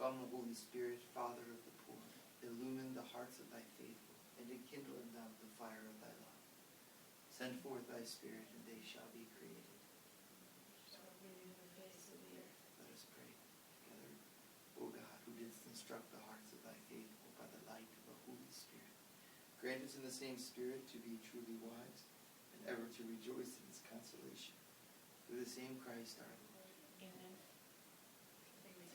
Come, Holy Spirit, Father of the poor, illumine the hearts of thy faithful, and enkindle in them the fire of thy love. Send forth thy Spirit, and they shall be created. Let us pray together. O God, who didst instruct the hearts of thy faithful by the light of the Holy Spirit, grant us in the same Spirit to be truly wise, and ever to rejoice in his consolation. Through the same Christ our Lord. Amen.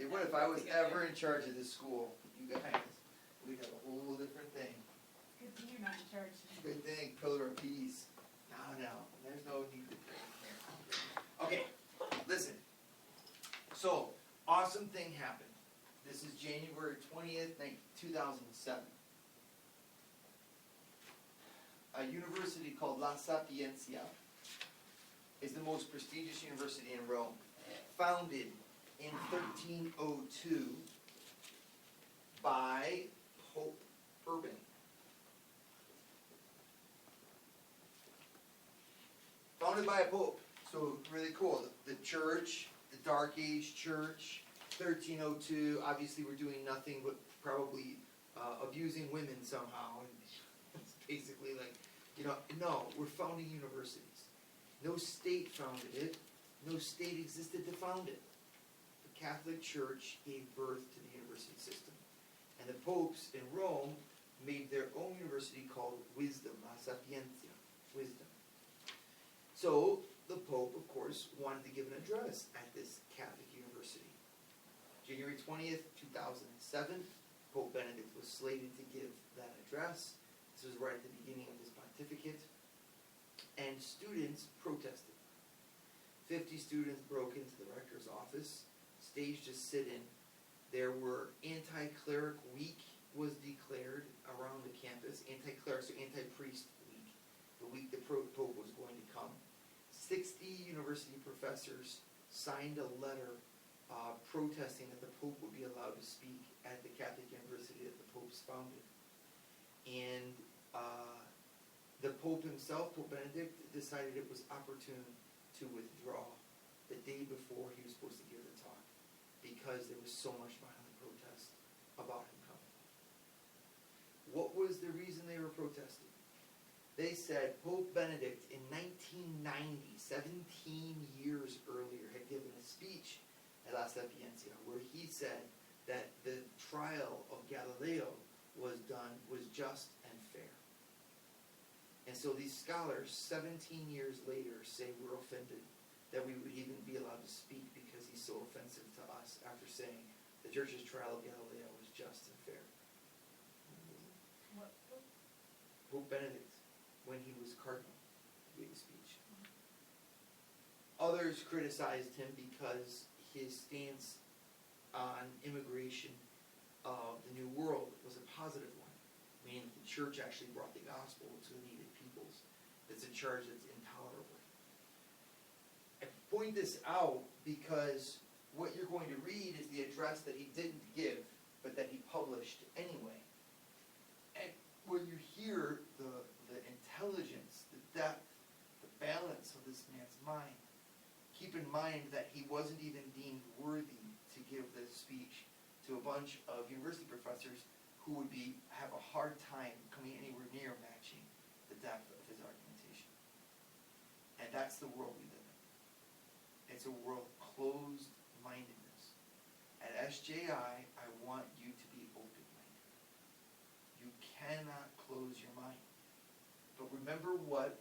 See, what if I was ever in charge of this school? You guys, we'd have a whole different thing. Good thing you're not in charge. Good thing, pillar of peace. No, there's no need to pray here. Okay, listen. So, awesome thing happened. This is January 20th, 2007. A university called La Sapienza is the most prestigious university in Rome. Founded in 1302 by Pope Urban. Founded by a pope. So really cool. The church, the Dark Age church, 1302. Obviously we're doing nothing but probably abusing women somehow. And it's basically like, no, we're founding universities. No state founded it. No state existed to found it. The Catholic Church gave birth to the university system. And the popes in Rome made their own university called Wisdom, La Sapienza, Wisdom. So the Pope, of course, wanted to give an address at this Catholic university. January 20th, 2007, Pope Benedict was slated to give that address. This was right at the beginning of his pontificate. And students protested. 50 students broke into the rector's office, staged a sit-in. There were anti-cleric week was declared around the campus. Anti-cleric, so anti-priest week. The week the Pope was going to come. 60 university professors signed a letter protesting that the Pope would be allowed to speak at the Catholic university that the Pope's founded. And the Pope himself, Pope Benedict, decided it was opportune to withdraw the day before he was supposed to give the talk because there was so much violent protest about him coming. What was the reason they were protesting? They said Pope Benedict in 1990, 17 years earlier, had given a speech at La Sapienza where he said that the trial of Galileo was just and fair. And so these scholars, 17 years later, say we're offended that we would even be allowed to speak because he's so offensive to us after saying the church's trial of Galileo was just and fair. What? Pope Benedict, when he was cardinal, gave a speech. Others criticized him because his stance on immigration of the New World was a positive one, meaning the church actually brought the gospel to the needed peoples. It's a charge that's intolerable. I point this out because what you're going to read is the address that he didn't give, but that he published anyway. And when you hear the intelligence, the depth, the balance of this man's mind, keep in mind that he wasn't even deemed worthy to give this speech to a bunch of university professors who would have a hard time coming anywhere near matching the depth of his argumentation. And that's the world we live in. It's a world of closed-mindedness. At SJI, I want you to be open-minded. You cannot close your mind. But remember what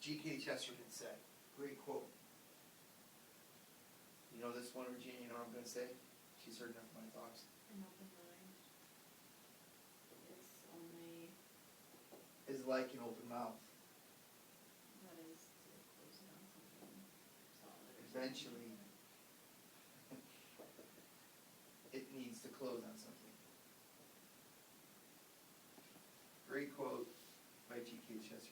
G.K. Chesterton said. Great quote. You know this one, Virginia, you know what I'm going to say? She's heard enough of my talks. An open mind Is like an open mouth. that is to close down something solid. Eventually, it needs to close on something. Great quote by G.K. Chesterton.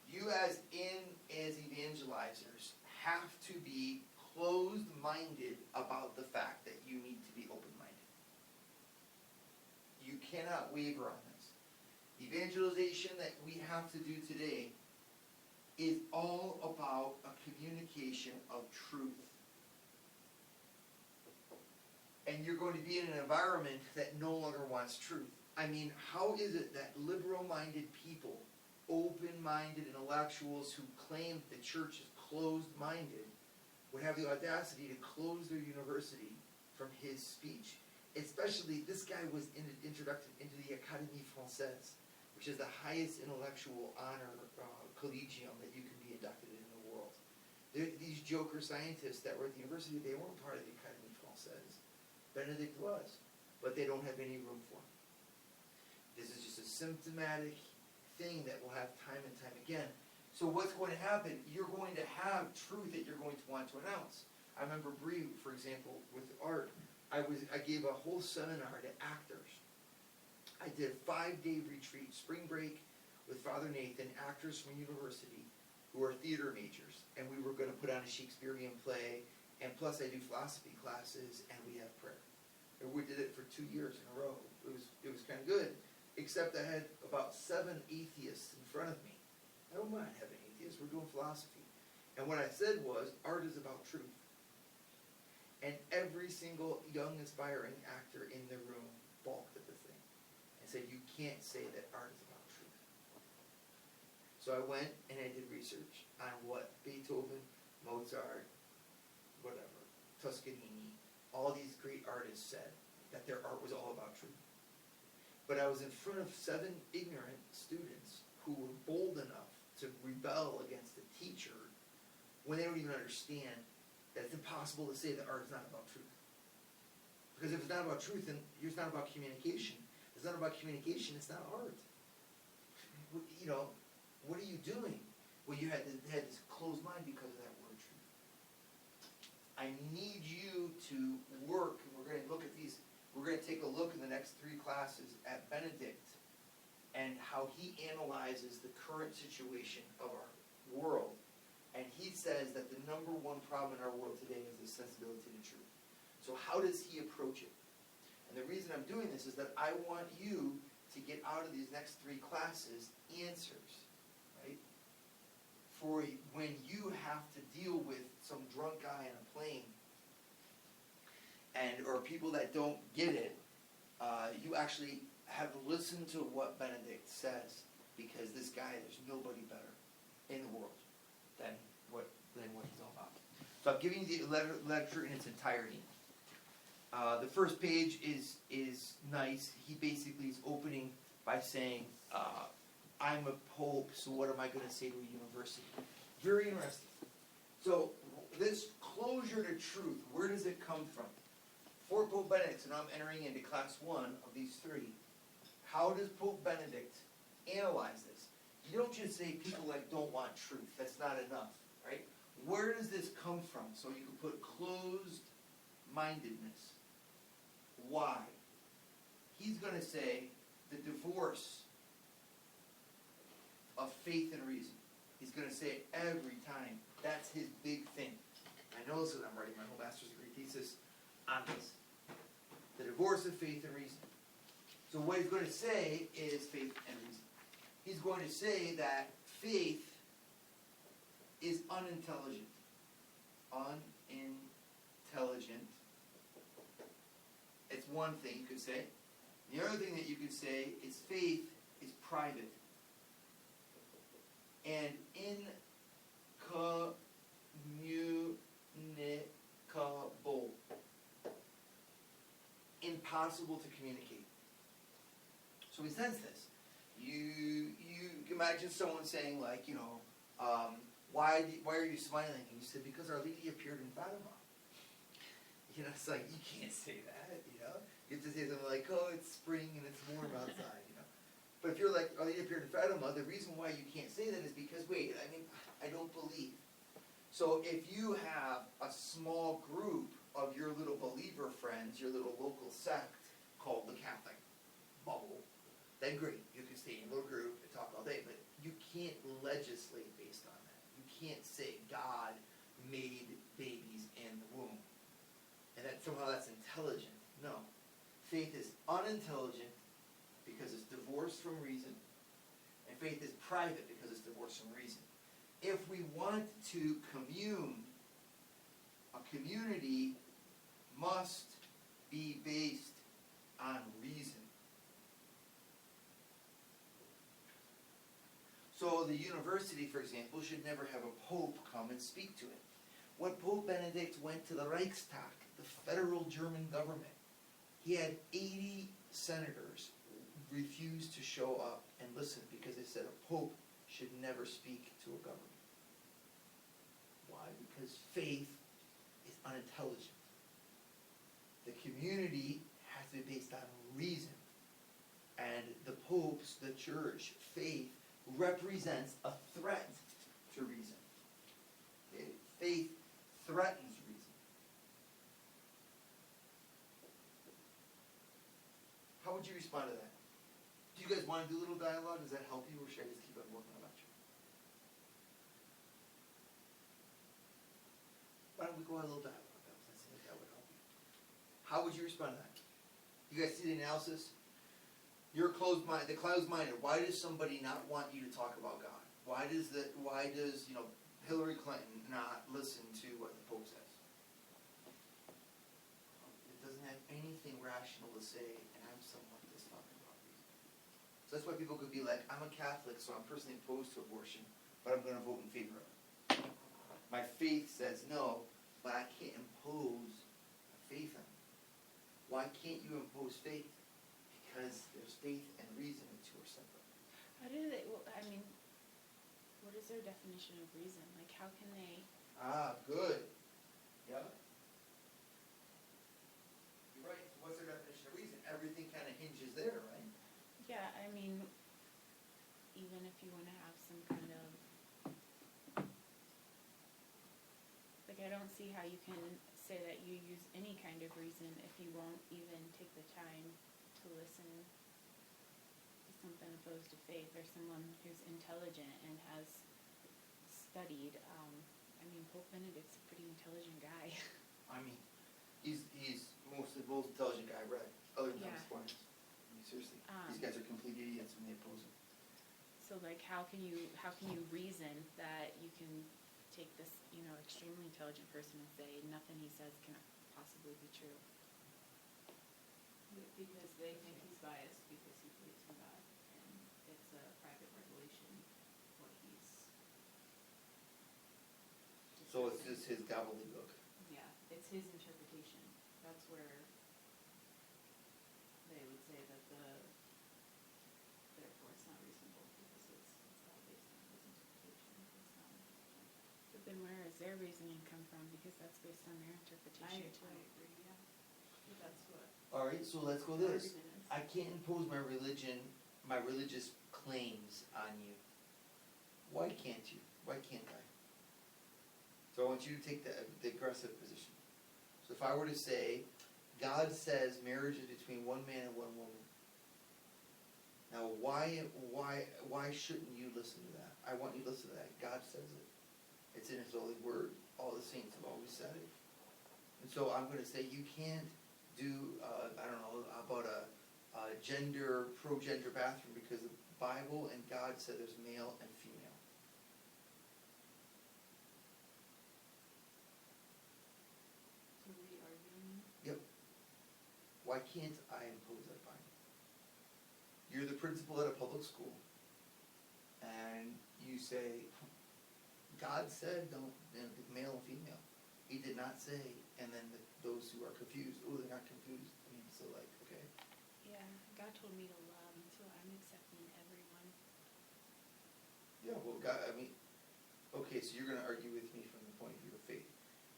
You as evangelizers have to be closed-minded about the fact that you need to be open-minded. You cannot waver on this. Evangelization that we have to do today is all about a communication of truth. and you're going to be in an environment that no longer wants truth. I mean, how is it that liberal-minded people, open-minded intellectuals who claim the church is closed-minded, would have the audacity to close their university from his speech? Especially, this guy was introduced into the Académie Française, which is the highest intellectual honor collegium that you can be inducted in the world. These joker scientists that were at the university, they weren't part of the Académie Française. Benedict was, but they don't have any room for him. This is just a symptomatic thing that will have time and time again. So what's going to happen? You're going to have truth that you're going to want to announce. I remember Bree, for example, with art. I gave a whole seminar to actors. I did a 5-day retreat, spring break, with Father Nathan, actors from university who are theater majors, and we were going to put on a Shakespearean play, and plus I do philosophy classes, and we have prayer. And we did it for 2 years in a row. It was kind of good, except I had about 7 atheists in front of me. I don't mind having atheists. We're doing philosophy. And what I said was, art is about truth. And every single young, aspiring actor in the room balked at the thing and said, you can't say that art is about truth. So I went and I did research on what Beethoven, Mozart, whatever, Toscanini, all these great artists said, that their art was all about truth. But I was in front of 7 ignorant students who were bold enough to rebel against the teacher when they don't even understand that it's impossible to say that art is not about truth. Because if it's not about truth, then it's not about communication. If it's not about communication, it's not art. You know, what are you doing? Well, you had this closed mind because of that word truth. I need you to work, and we're going to look at these, we're going to take a look in the next 3 classes at Benedict and how he analyzes the current situation of our world. And he says that the number 1 problem in our world today is the sensibility to truth. So how does he approach it? And the reason I'm doing this is that I want you to get out of these next 3 classes answers, right? For when you have to deal with some drunk guy on a plane, or people that don't get it, you actually have to listen to what Benedict says, because this guy, there's nobody better in the world than what he's all about. So I'm giving you the lecture in its entirety. The first page is nice. He basically is opening by saying, I'm a pope, so what am I going to say to a university? Very interesting. So this closure to truth, where does it come from? For Pope Benedict, and I'm entering into class 1 of these 3, how does Pope Benedict analyze this? You don't just say people don't want truth. That's not enough, right? Where does this come from? So you can put closed-mindedness. Why? He's going to say the divorce of faith and reason. He's going to say it every time. That's his big thing. I know this because I'm writing my whole master's degree thesis on this. The divorce of faith and reason. So what he's going to say is faith and reason. He's going to say that faith is unintelligent. Unintelligent. It's one thing you could say. The other thing that you could say is faith is private and incommunicable. Impossible to communicate. So he says this. You can imagine someone saying why are you smiling? And you said, because Our Lady appeared in Fatima. You know, it's like, you can't say that, you know. You have to say something like, oh, it's spring and it's warm outside, you know. But if you're like, Our Lady appeared in Fatima, the reason why you can't say that is because, I don't believe. So if you have a small group of your little believer friends, your little local sect called the Catholic bubble, then great, you can stay in your little group and talk all day, but you can't legislate based on that. You can't say God made babies in the womb, and that somehow that's intelligent. No. Faith is unintelligent because it's divorced from reason, and faith is private because it's divorced from reason. If we want to commune, a community must be based on reason. So the university, for example, should never have a pope come and speak to it. When Pope Benedict went to the Reichstag, the federal German government, he had 80 senators refuse to show up and listen because they said a pope should never speak to a government. Why? Because faith is unintelligent. The community has to be based on reason. And the popes, the church, faith, represents a threat to reason. Okay? Faith threatens reason. How would you respond to that? Do you guys want to do a little dialogue? Does that help you, or should I just keep on working on lecture? Why don't we go on a little dialogue? I think that would help you. How would you respond to that? You guys see the analysis? You're the closed-minded. Why does somebody not want you to talk about God? Why does Hillary Clinton not listen to what the Pope says? It doesn't have anything rational to say, and I'm someone that's talking about reason. So that's why people could be like, I'm a Catholic, so I'm personally opposed to abortion, but I'm going to vote in favor of it. My faith says no, but I can't impose faith on you. Why can't you impose faith? Because there's faith and reason, and two are separate. How do they, well, I mean, what is their definition of reason? Like, how can they? Good. Yeah. You're right. What's their definition of reason? Everything kind of hinges there, right? Yeah, I mean, even if you want to have some kind of, like, I don't see how you can say that you use any kind of reason if you won't even take the time to listen to something opposed to faith, or someone who's intelligent and has studied. I mean, Pope Benedict's a pretty intelligent guy. I mean, he's the most intelligent guy I've read, other than Thomas Aquinas. I mean, seriously, these guys are complete idiots when they oppose him. So, like, how can you reason that you can take this, extremely intelligent person and say nothing he says can possibly be true? Because they think he's biased because he believes in God, and it's a private revelation what he's. So it's just his gobbledygook. Yeah, it's his interpretation. That's where they would say that therefore it's not reasonable because it's all based on his interpretation. It's not intelligent. But then where is their reasoning come from? Because that's based on their interpretation too. I agree, yeah. But that's what All right, so let's go the this. argument is. I can't impose my religious claims on you. Why can't you? Why can't I? So I want you to take the aggressive position. So if I were to say, God says marriage is between one man and one woman. Now why shouldn't you listen to that? I want you to listen to that. God says it. It's in his holy word. All the saints have always said it. And so I'm going to say you can't do, about a pro-gender bathroom because the Bible and God said there's male and female. So re-arguing. Yep. Why can't I impose that upon you? You're the principal at a public school, and you say, God said don't, male and female. He did not say, and then those who are confused, they're not confused. I mean, so like, okay. Yeah, God told me to love, and so I'm accepting everyone. Yeah, well, God, I mean, okay, so you're going to argue with me from the point of view of faith.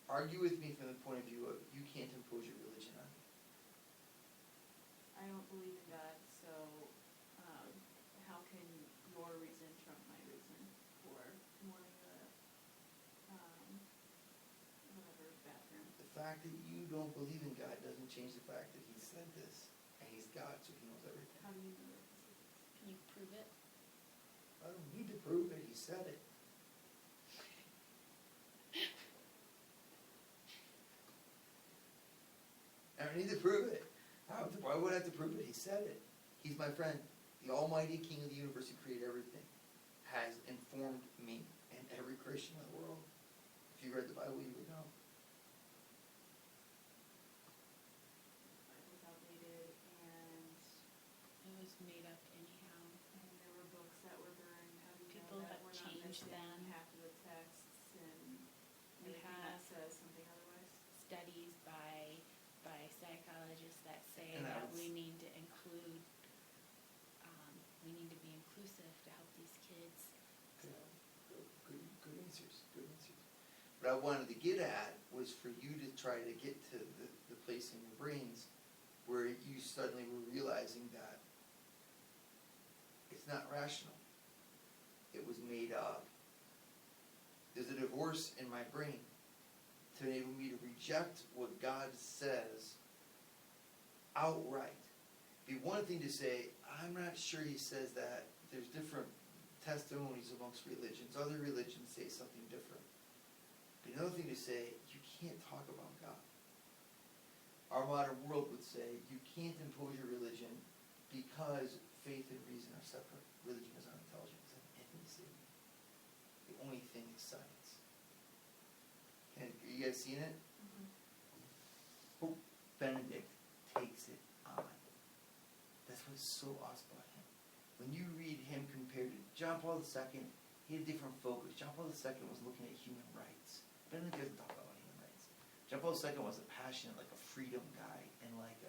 Argue with me from the point of view of you can't impose your religion on me. I don't believe in God, so how can your reason trump my reason for wanting a whatever bathroom? The fact that you don't believe in God doesn't change the fact that he said this, and he's God, so he knows everything. How do you know that? Can you prove it? I don't need to prove it, he said it. I don't need to prove it. Why would I have to prove it? He said it. He's my friend. The Almighty King of the universe who created everything has informed me and every Christian in the world. If you read the Bible, you would know. psychologists that say And I that would we need to include, we need to be inclusive to help these kids. So, Good answers, good answers. What I wanted to get at was for you to try to get to the place in your brains where you suddenly were realizing that it's not rational. It was made up. There's a divorce in my brain to enable me to reject what God says outright. Be one thing to say, I'm not sure he says that. There's different testimonies amongst religions. Other religions say something different. But another thing to say, you can't talk about God. Our modern world would say you can't impose your religion because faith and reason are separate. Religion is not intelligence and ethnicity. The only thing is science. Are you guys seeing it? Mhm. Pope Benedict takes it on. That's what's so awesome about him. When you read him compared to John Paul II, he had a different focus. John Paul II was looking at human rights. Benedict doesn't talk about human rights. John Paul II was a passionate, like a freedom guy, and like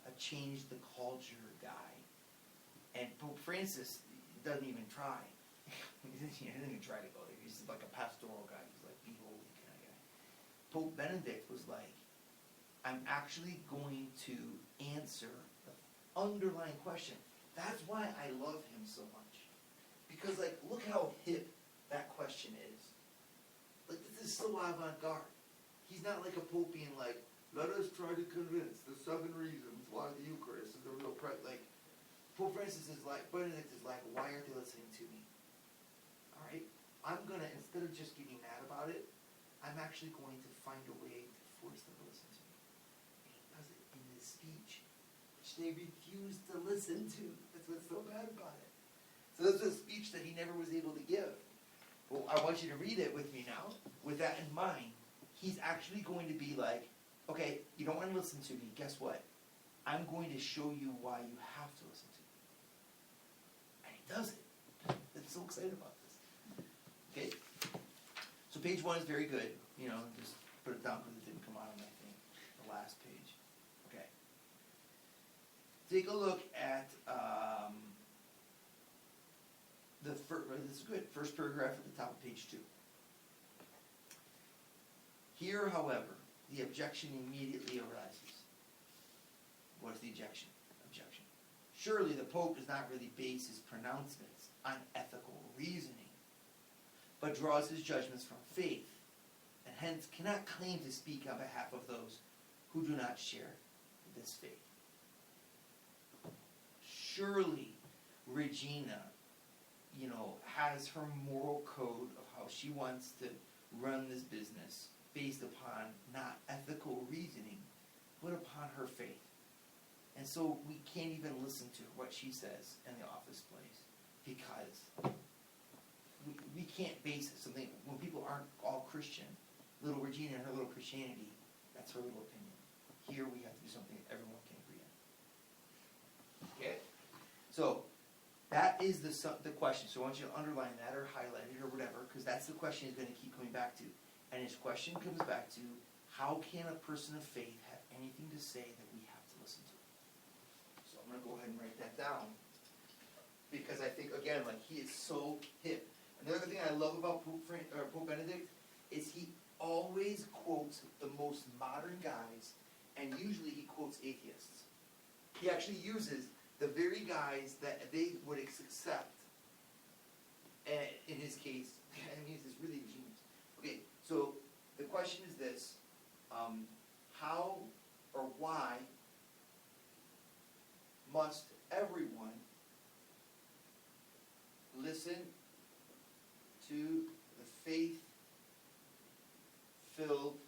a change the culture guy. And Pope Francis doesn't even try. He doesn't even try to go there. He's like a pastoral guy. He's like, be holy kind of guy. Pope Benedict was like, I'm actually going to answer the underlying question. That's why I love him so much. Because, like, look how hip that question is. Like, this is so avant-garde. He's not like a pope being like, let us try to convince the 7 reasons why the Eucharist is a real like, Pope Francis is like, Benedict is like, why aren't they listening to me? All right? I'm going to, instead of just getting mad about it, I'm actually going to find a way to force them to listen to me. And he does it in this speech, which they refuse to listen to. That's what's so bad about it. So this is a speech that he never was able to give. Well, I want you to read it with me now. With that in mind, he's actually going to be like, okay, you don't want to listen to me. Guess what? I'm going to show you why you have to listen to me. And he does it. I'm so excited about this. Okay? So page 1 is very good. You know, just put it down because it didn't come out on my thing. The last page. Okay. Take a look at this is good. First paragraph at the top of page 2. Here, however, the objection immediately arises. What is the objection? Surely the Pope does not really base his pronouncements on ethical reasoning, but draws his judgments from faith, and hence cannot claim to speak on behalf of those who do not share this faith. Surely Regina, has her moral code of how she wants to run this business based upon not ethical reasoning, but upon her faith. And so we can't even listen to what she says in the office place because we can't base it something when people aren't all Christian. Little Regina and her little Christianity, that's her little opinion. Here we have to do something that everyone can agree on. Okay? So that is the question. So I want you to underline that or highlight it or whatever, because that's the question he's going to keep coming back to. And his question comes back to, how can a person of faith have anything to say that we have to listen to? So I'm going to go ahead and write that down. Because I think, again, like, he is so hip. Another thing I love about Pope Benedict is he always quotes the most modern guys, and usually he quotes atheists. He actually uses the very guys that they would accept. In his case, he's really genius. Okay, so the question is this. How or why must everyone listen to the faith-filled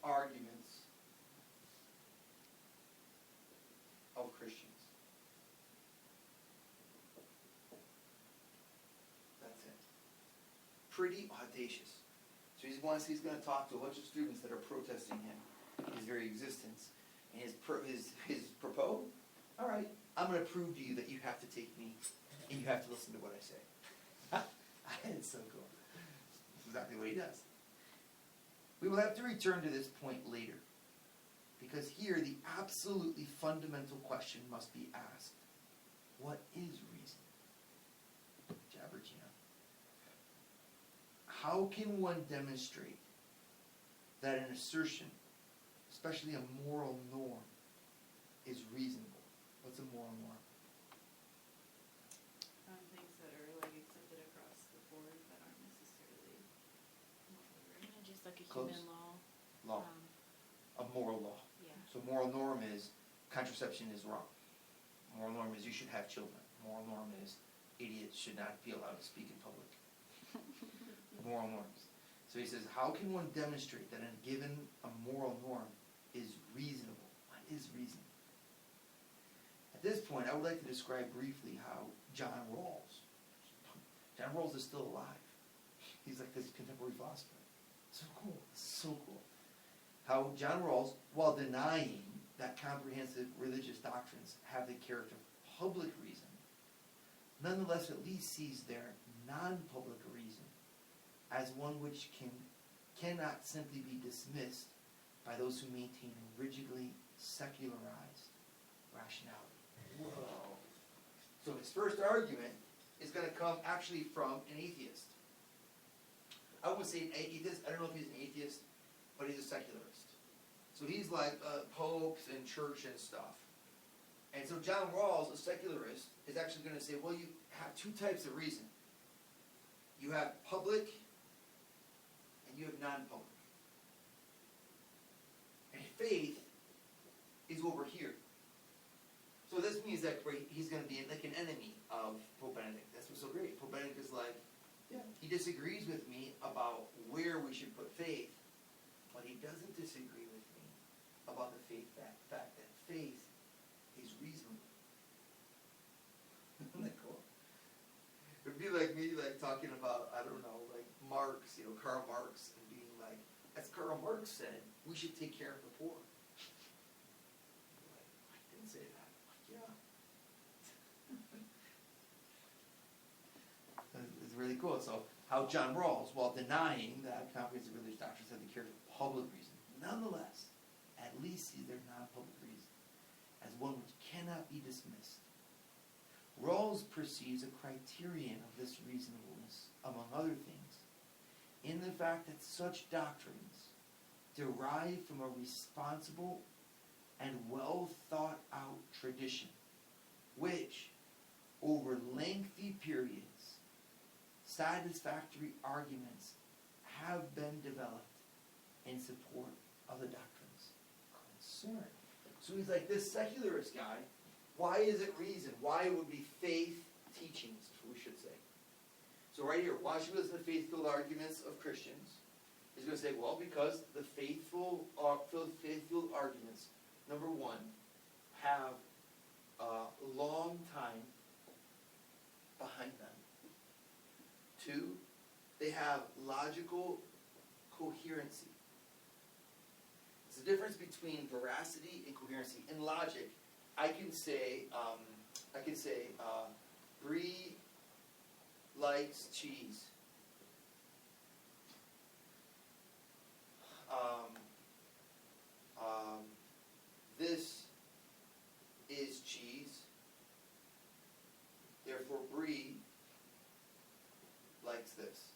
arguments of Christians? That's it. Pretty audacious. So he's going to talk to a bunch of students that are protesting him, his very existence, and his propos. All right, I'm going to prove to you that you have to take me, and you have to listen to what I say. It's so cool. That's exactly what he does. We will have to return to this point later. Because here the absolutely fundamental question must be asked. What is reason? Jabbergina. How can one demonstrate that an assertion, especially a moral norm, is reasonable? What's a moral norm? Things that are like accepted across the board that aren't necessarily moral, right? Just like a Close. human law. Law. A moral law. Yeah. So moral norm is contraception is wrong. Moral norm is you should have children. Moral norm is idiots should not be allowed to speak in public. Moral norms. So he says, how can one demonstrate that a moral norm is reasonable? What is reason? At this point, I would like to describe briefly how John Rawls is still alive. He's like this contemporary philosopher. So cool. So cool. How John Rawls, while denying that comprehensive religious doctrines have the character of public reason, nonetheless at least sees their non-public reason as one which cannot simply be dismissed by those who maintain a rigidly secularized rationality. Whoa. So his first argument is going to come actually from an atheist. I wouldn't say an atheist, I don't know if he's an atheist, but he's a secularist. So he's like popes and church and stuff. And so John Rawls, a secularist, is actually going to say, well, you have two types of reason. You have public and you have non-public. And faith is over here. So this means that he's going to be like an enemy of Pope Benedict. That's what's so great. Pope Benedict is like, yeah, he disagrees with me about where we should put faith, but he doesn't disagree with me about the fact that faith is reasonable. Isn't that cool? It would be like me talking about, I don't know, like Marx, Karl Marx, and being like, as Karl Marx said, we should take care of the poor. Like, I didn't say that. Yeah. It's really cool. So how John Rawls, while denying that comprehensive religious doctrines have the character of public reason, nonetheless, at least sees their non-public reason as one which cannot be dismissed. Rawls perceives a criterion of this reasonableness, among other things, in the fact that such doctrines derive from a responsible and well thought out tradition, which, over lengthy periods, satisfactory arguments have been developed in support of the doctrines concerned. So he's like, this secularist guy, why is it reason? Why would be faith teachings, we should say. So right here, why should we listen to faith-filled arguments of Christians? He's going to say, well, because the faith-filled arguments, number one, have a long time behind them. Two, they have logical coherency. There's a difference between veracity and coherency. In logic, I can say, Bree likes cheese. This is cheese. Therefore, Bree likes this.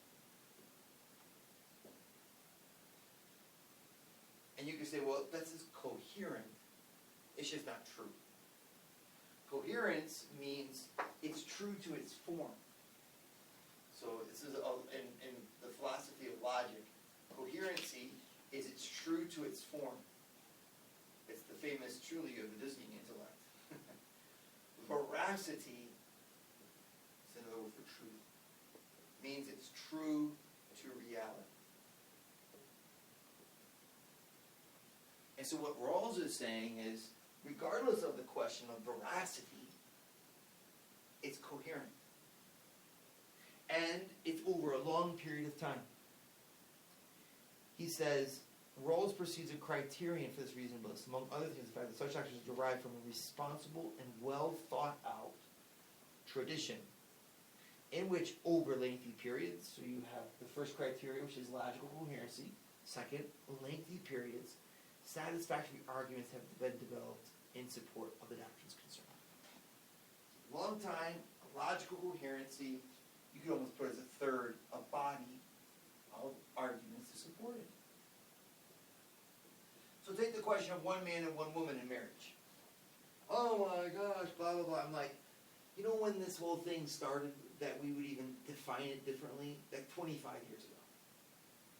And you can say, well, this is coherent. It's just not true. Coherence means it's true to its form. So this is in the philosophy of logic. Coherency is it's true to its form. It's the famous truly of the Disney intellect. Veracity is another word for truth. Means it's true to reality. And so what Rawls is saying is, regardless of the question of veracity, it's coherent. And it's over a long period of time. He says, Rawls perceives a criterion for this reasonableness, among other things, the fact that such actions derive from a responsible and well thought out tradition, in which over lengthy periods, so you have the first criteria, which is logical coherency. Second, lengthy periods. satisfactory arguments have been developed in support of the doctrines concerned. Long time, logical coherency, you could almost put as a third, a body of arguments to support it. So take the question of one man and one woman in marriage. Oh my gosh, blah, blah, blah. I'm like, you know when this whole thing started that we would even define it differently? Like 25 years ago.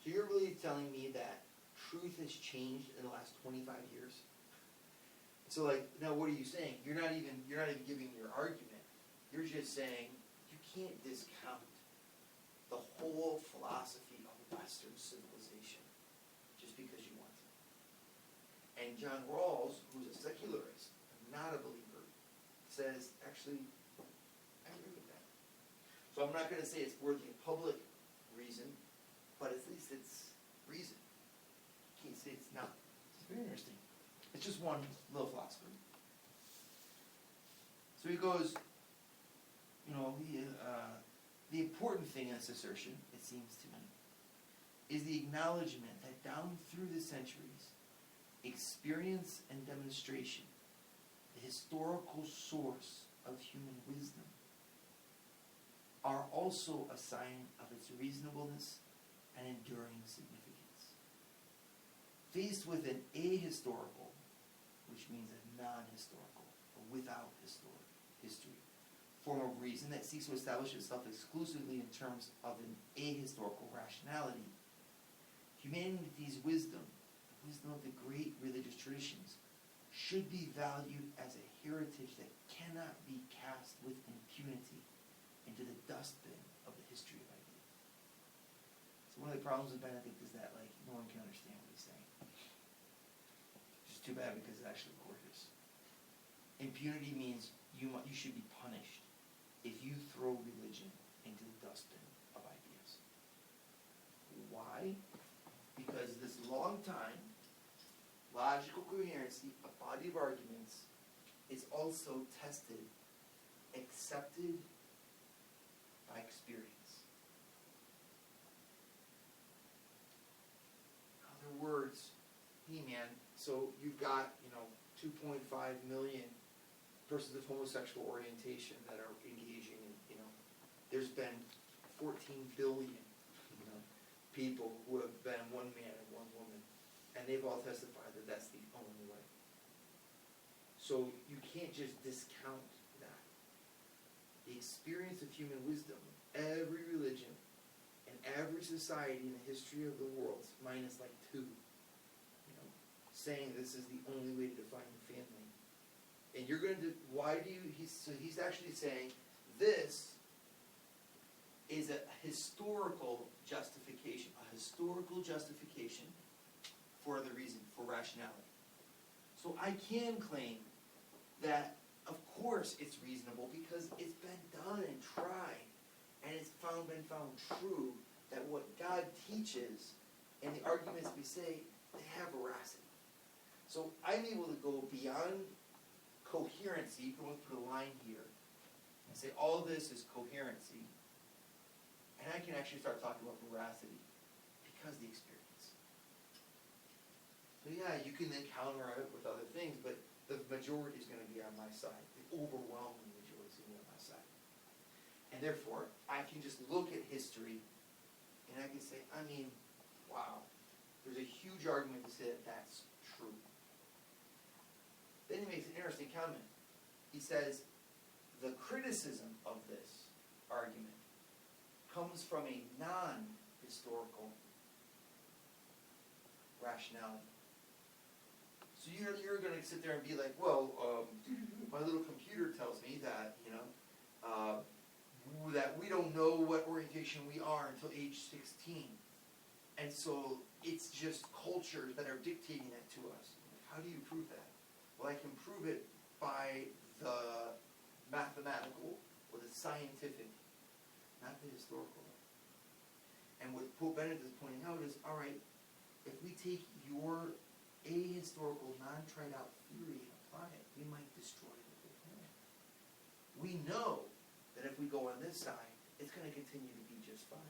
So you're really telling me that truth has changed in the last 25 years? So like, now what are you saying? You're not even giving your argument. You're just saying you can't discount the whole philosophy of Western civilization just because you want to. And John Rawls, who's a secularist, not a believer, says, actually, I agree with that. So I'm not going to say it's worthy of public reason, but at least it's reason. You can't say it's not. It's very interesting. It's just one little philosophy. So he goes, you know, the important thing in this assertion, it seems to me, is the acknowledgement that down through the centuries, experience and demonstration, the historical source of human wisdom, are also a sign of its reasonableness and enduring significance. Faced with an ahistorical, which means a non-historical, or without history, form of reason that seeks to establish itself exclusively in terms of an ahistorical rationality, humanity's wisdom, the wisdom of the great religious traditions, should be valued as a heritage that cannot be cast with impunity into the dustbin of the history of ideas. So one of the problems with Benedict is that, like, no one can understand what he's saying. Which is too bad because it's actually gorgeous. Impunity means you should be punished if you throw religion into the dustbin of ideas. Why? Because this long time, logical coherency, a body of arguments, is also tested, accepted by experience. In other words, hey man, so you've got, 2.5 million persons of homosexual orientation that are engaging in, there's been 14 billion people who have been one man and one woman, and they've all testified that that's the only way. So you can't just discount that. The experience of human wisdom, every religion and every society in the history of the world, minus like 2, saying this is the only way to define the family. And you're going to, he's actually saying this is a historical justification for the reason, for rationality. So I can claim that, of course, it's reasonable because it's been done and tried, and it's been found true that what God teaches and the arguments we say, they have veracity. So I'm able to go beyond coherency. You can almost put a line here and say all this is coherency, and I can actually start talking about veracity because of the experience. So yeah, you can then counter it with other things, but the majority is going to be on my side. The overwhelming majority is going to be on my side. And therefore, I can just look at history and I can say, wow, there's a huge argument to say that that's true. Then he makes an interesting comment. He says, the criticism of this argument comes from a non-historical rationality. So you're going to sit there and be like, well, my little computer tells me that, that we don't know what orientation we are until age 16. And so it's just cultures that are dictating that to us. How do you prove that? Well, I can prove it by the mathematical or the scientific, not the historical. And what Pope Benedict is pointing out is, all right, if we take your ahistorical, non-tried out theory and apply it, we might destroy the whole thing. We know that if we go on this side, it's going to continue to be just fine.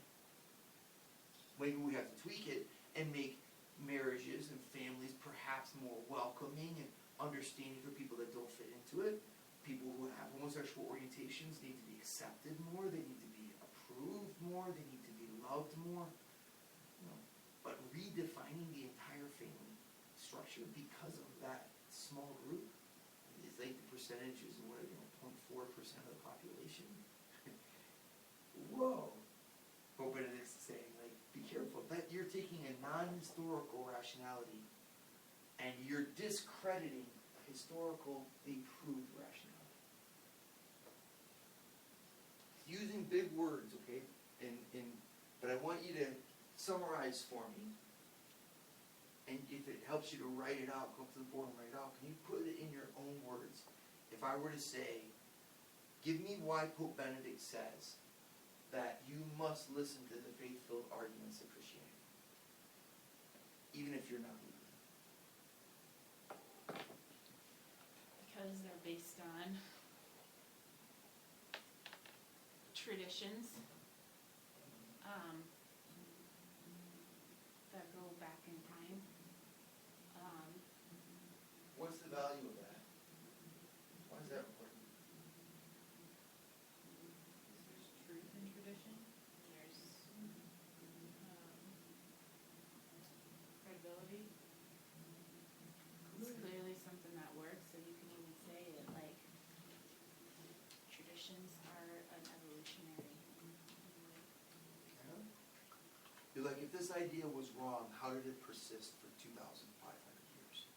Maybe we have to tweak it and make marriages and families perhaps more welcoming and understanding for people that don't fit into it. People who have homosexual orientations need to be accepted more, they need to be approved more, they need to be loved more. You know, but redefining the entire family structure because of that small group is like the percentages of 0.4% of the population. Whoa. Pope Benedict's saying, like, be careful. That you're taking a non-historical rationality and you're discrediting a historically proved rationality. Using big words, okay? But I want you to summarize for me. And if it helps you to write it out, go up to the board and write it out. Can you put it in your own words? If I were to say, give me why Pope Benedict says that you must listen to the faith-filled arguments of Christianity, even if you're not Lutheran. Because they're based on traditions that go back in time. What's the value of that? Why is that important? There's truth in tradition. There's credibility. It's clearly something that works, so you can even say that, like, traditions are an evolutionary. Yeah. You're like, if this idea was wrong, how did it persist for 2,500 years?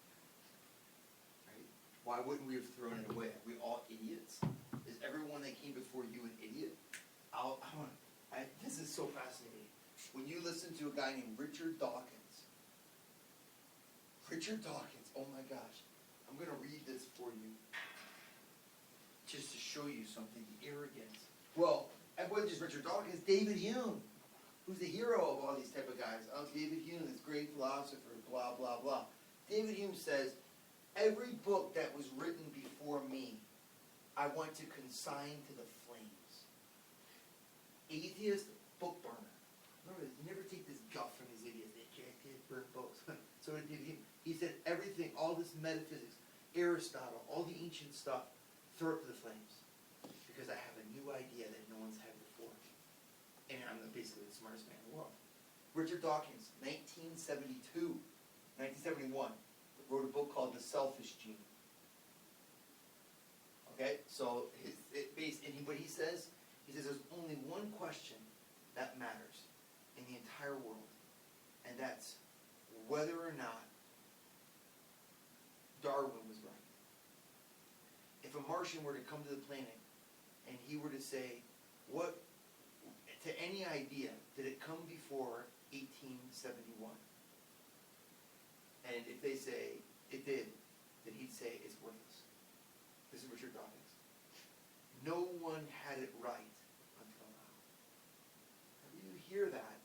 Right? Why wouldn't we have thrown it away? Are we all idiots? Is everyone that came before you an idiot? This is so fascinating. When you listen to a guy named Richard Dawkins, oh my gosh, I'm going to read this for you just to show you something, the arrogance. Well, it wasn't just Richard Dawkins, David Hume, who's the hero of all these type of guys. Oh, David Hume, this great philosopher, blah, blah, blah. David Hume says, every book that was written before me, I want to consign to the flames. Atheist book burner. Remember, you never take this guff from these idiots. They can't burn books. So did David Hume. He said everything, all this metaphysics, Aristotle, all the ancient stuff, throw it to the flames. Because I have a new idea that no one's had before. And I'm basically the smartest man in the world. Richard Dawkins, 1971, wrote a book called The Selfish Gene. Okay, so what he says there's only one question that matters in the entire world, and that's whether or not Darwin was right. If a Martian were to come to the planet and he were to say, what, to any idea, did it come before 1871? And if they say it did, then he'd say it's worthless. This is Richard Dawkins. No one had it right until now. When you hear that,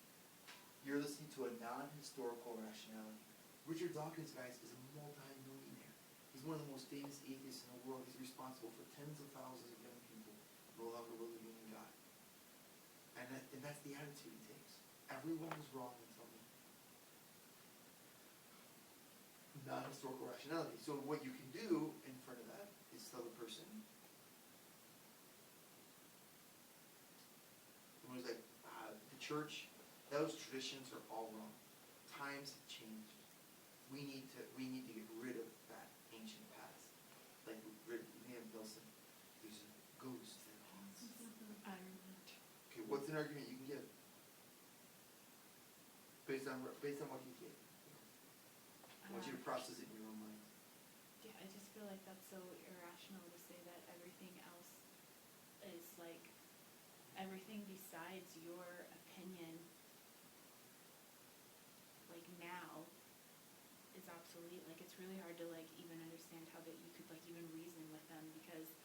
you're listening to a non-historical rationality. Richard Dawkins, guys, is a multi-millionaire. He's one of the most famous atheists in the world. He's responsible for tens of thousands of young people no longer believing in God. And that's the attitude he takes. Everyone was wrong until me. Non-historical rationality. So what you can do in front of that is tell the person, it was like, the church, those traditions are all wrong. Times have changed. We need to get rid of that ancient past. Like Liam Wilson, there's a ghost that haunts. Okay, what's an argument you can give? Based on what you get. I want you to process it in your own mind. Yeah, I just feel like that's so irrational to say that everything else is like, everything besides your opinion, like now, is obsolete. Like, it's really hard to like even understand how that you could like even reason with them because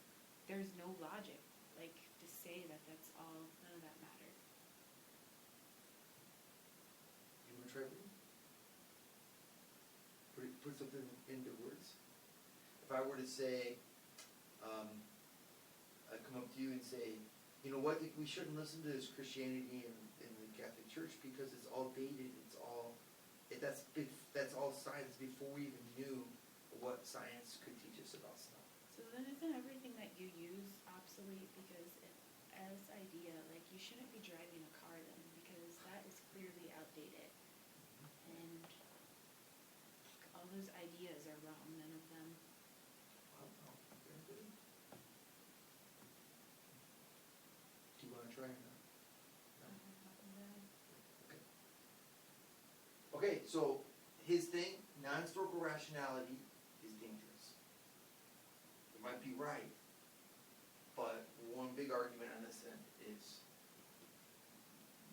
there's no logic. Like, to say that that's all, none of that matters. You want to try it? Put something into words. If I were to say, I come up to you and say, you know what, we shouldn't listen to this Christianity in the Catholic Church because it's all dated, that's science could teach us about stuff. So then isn't everything that you use obsolete? Because as idea, like, you shouldn't be driving a car then, because that is clearly outdated. And all those ideas are wrong, none of them. Well, no, very good. Do you want to try or not? Okay, so his thing, non-historical rationality is dangerous. It might be right, but one big argument on this end is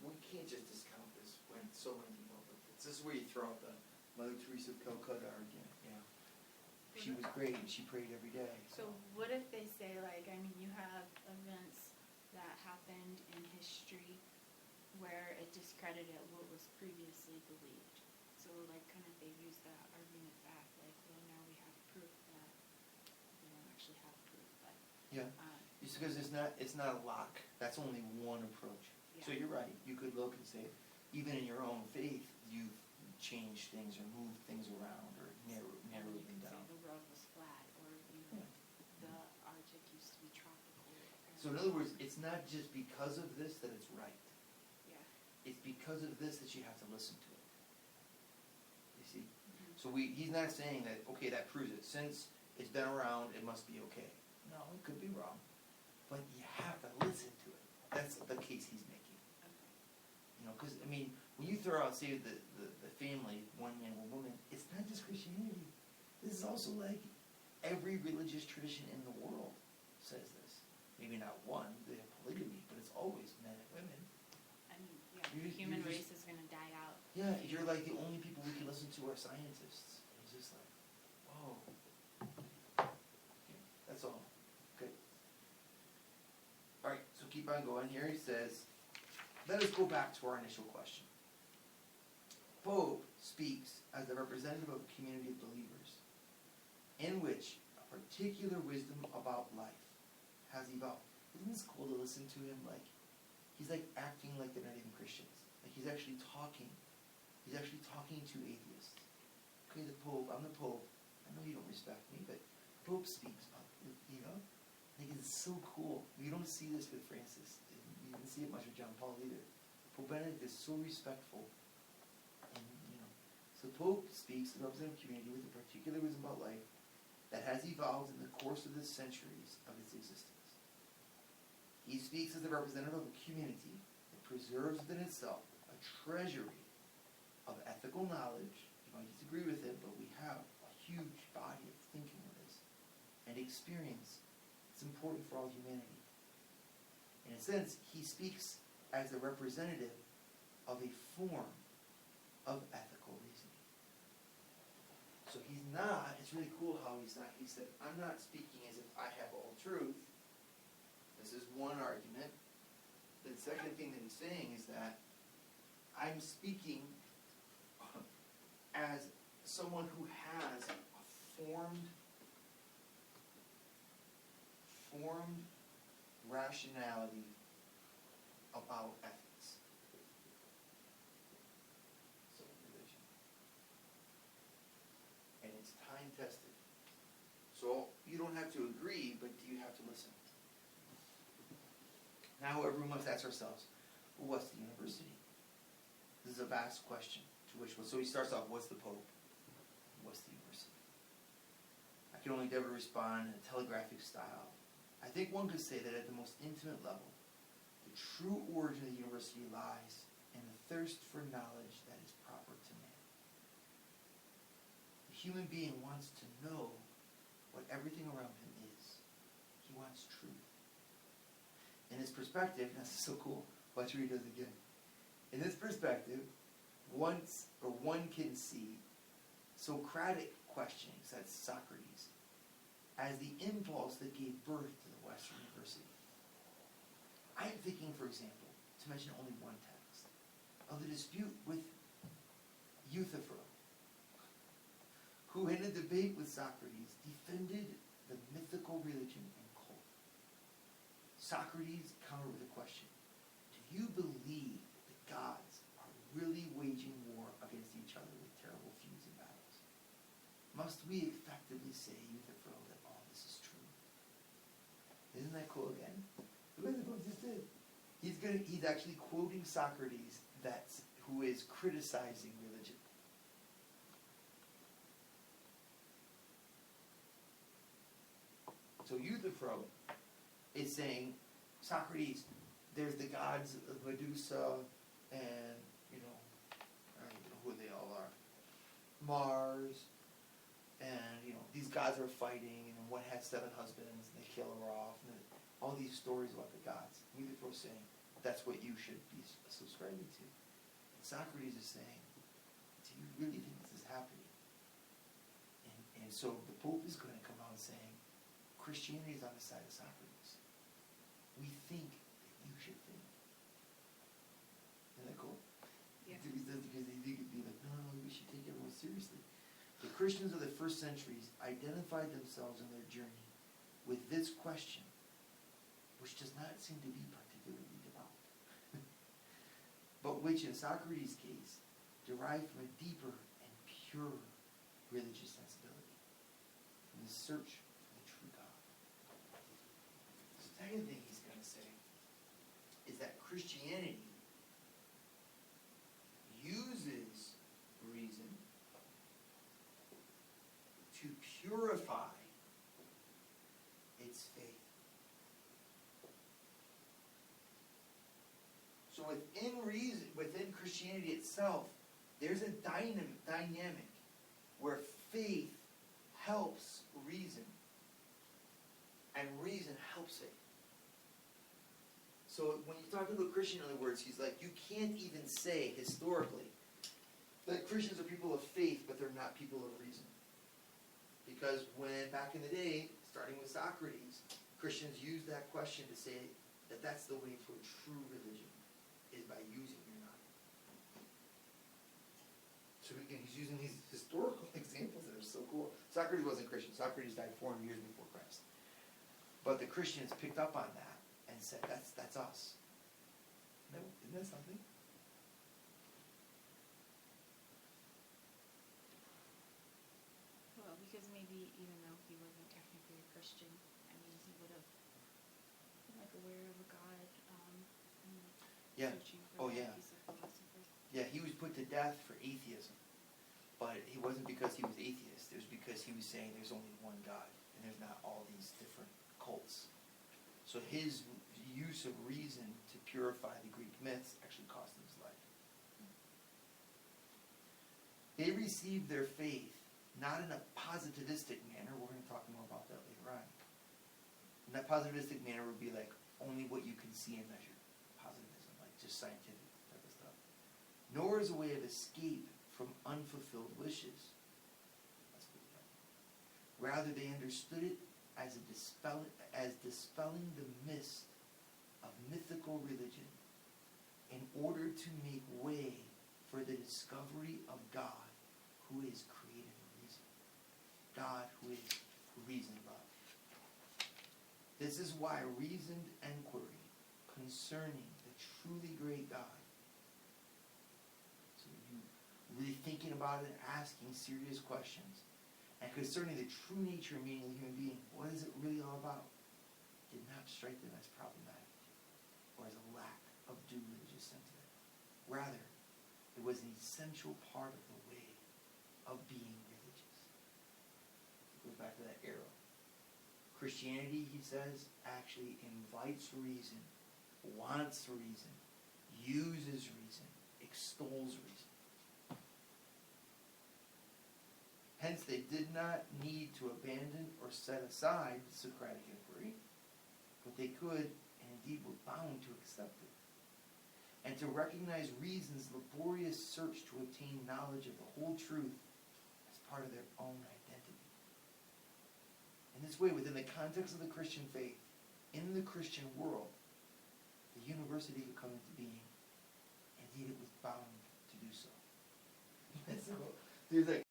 we can't just discount this when so many people look at this. This is where you throw out the Mother Teresa of Calcutta argument, you know. She was great and she prayed every day. So what if they say, like, I mean, you have events that happened in history where it discredited what was previously believed. So, like, kind of they use that argument back, like, well, now we have proof that we don't actually have proof, but. Yeah. Just because it's not a lock. That's only one approach. Yeah. So you're right. You could look and say, even in your own faith, you've changed things or moved things around or narrowed You them could say down. the world was flat, or, you know, the Arctic used to be tropical. So in other words, it's not just because of this that it's right. Yeah. It's because of this that you have to listen to it. You see? Mhm. So he's not saying that, okay, that proves it. Since it's been around, it must be okay. No, it could be wrong. But you have to listen to it. That's the case he's making. Okay. You know, because, I mean, when you throw out, say, the family, one man, one woman, it's not just Christianity. This is also like every religious tradition in the world says this. Maybe not one, they have polygamy, but it's always men and women. I mean, yeah, You're the human just- race is gonna die out. Yeah, you're like the only people we can listen to are scientists. And it's just like, whoa. Okay, that's all. Good. Alright, so keep on going. Here he says, let us go back to our initial question. Pope speaks as the representative of a community of believers in which a particular wisdom about life has evolved. Isn't this cool to listen to him? Like, he's like acting like they're not even Christians. Like he's actually talking to atheists. Okay, the Pope, I'm the Pope. I know you don't respect me, but the Pope speaks up, you know? Like it's so cool. You don't see this with Francis. You didn't see it much with John Paul either. Pope Benedict is so respectful. And, you know, so Pope speaks as a representative community with a particular wisdom about life that has evolved in the course of the centuries of its existence. He speaks as the representative of a community that preserves within itself a treasury of ethical knowledge. You might disagree with it, but we have a huge body of thinking on this and experience. It's important for all humanity. In a sense, he speaks as the representative of a form of ethical reasoning. So he's not, it's really cool how he said, I'm not speaking as if I have all truth. This is one argument. The second thing that he's saying is that I'm speaking as someone who has a formed rationality about ethics. So religion. And it's time tested. So you don't have to agree, but do you have to listen? Now we must ask ourselves, well, what's the university? This is a vast question. So he starts off, what's the Pope? What's the university? I can only endeavor to respond in a telegraphic style. I think one could say that at the most intimate level, the true origin of the university lies in the thirst for knowledge that is proper to man. The human being wants to know what everything around him is. He wants truth. In this perspective, this is so cool. Watch what he does again. In this perspective, one can see Socratic questioning, that's Socrates, as the impulse that gave birth to the Western University. I'm thinking, for example, to mention only one text, of the dispute with Euthyphro, who in a debate with Socrates defended the mythical religion and cult. Socrates countered with a question. Do you believe that the gods are really waging war against each other with terrible feuds and battles? must we effectively say, Euthyphro, that all this is true? Isn't that cool again? Look at what he just did. He's actually quoting Socrates who is criticizing religion. So Euthyphro is saying, Socrates, there's the gods of Medusa and, I don't know who they all are. Mars, and, these gods are fighting, and one has 7 husbands, and they kill her off, and all these stories about the gods. Euthyphro's saying, that's what you should be subscribing to. And Socrates is saying, do you really think this is happening? And so the Pope is going to come out saying, Christianity is on the side of Socrates. We think that you should think. Isn't that cool? Yeah. Because they could be like, no, we should take everyone seriously. The Christians of the first centuries identified themselves in their journey with this question, which does not seem to be particularly devout, but which in Socrates' case derived from a deeper and purer religious sensibility, from the search for the true God. The second thing he's going to say is that Christianity uses reason to purify its faith. So within Christianity itself, there's a dynamic where faith helps reason, and reason helps faith. So when you talk to a Christian, in other words, he's like, you can't even say historically that Christians are people of faith, but they're not people of reason. Because when, back in the day, starting with Socrates, Christians used that question to say that that's the way for true religion, is by using your knowledge. So again, he's using these historical examples that are so cool. Socrates wasn't Christian. Socrates died 400 years before Christ. But the Christians picked up on that and said, that's us. Isn't that something? Well, because maybe even though he wasn't technically a Christian, I mean, he would have been aware of a God, and Yeah. searching for that Yeah. piece of philosophy. Yeah, he was put to death for atheism. But it wasn't because he was atheist. It was because he was saying there's only one God, and there's not all these different cults. So his use of reason to purify the Greek myths actually cost him his life. They received their faith not in a positivistic manner. We're going to talk more about that later on. And that positivistic manner would be like only what you can see and measure. Positivism, like just scientific type of stuff. Nor as a way of escape from unfulfilled wishes. That's what we have. Rather, they understood it as dispelling the mist of mythical religion in order to make way for the discovery of God, who is creative reason. God, who is reason love. This is why reasoned inquiry concerning the truly great God, so you really thinking about it, asking serious questions, and concerning the true nature and meaning of the human being, what is it really all about, did not strike them as problematic or as a lack of due religious sentiment. Rather, it was an essential part of the way of being religious. It goes back to that arrow. Christianity, he says, actually invites reason, wants reason, uses reason, extols reason. Hence, they did not need to abandon or set aside the Socratic inquiry, but they could, and indeed were bound to accept it, and to recognize reason's laborious search to obtain knowledge of the whole truth as part of their own identity. In this way, within the context of the Christian faith, in the Christian world, the university could come into being. Indeed, it was bound to do so. So there's like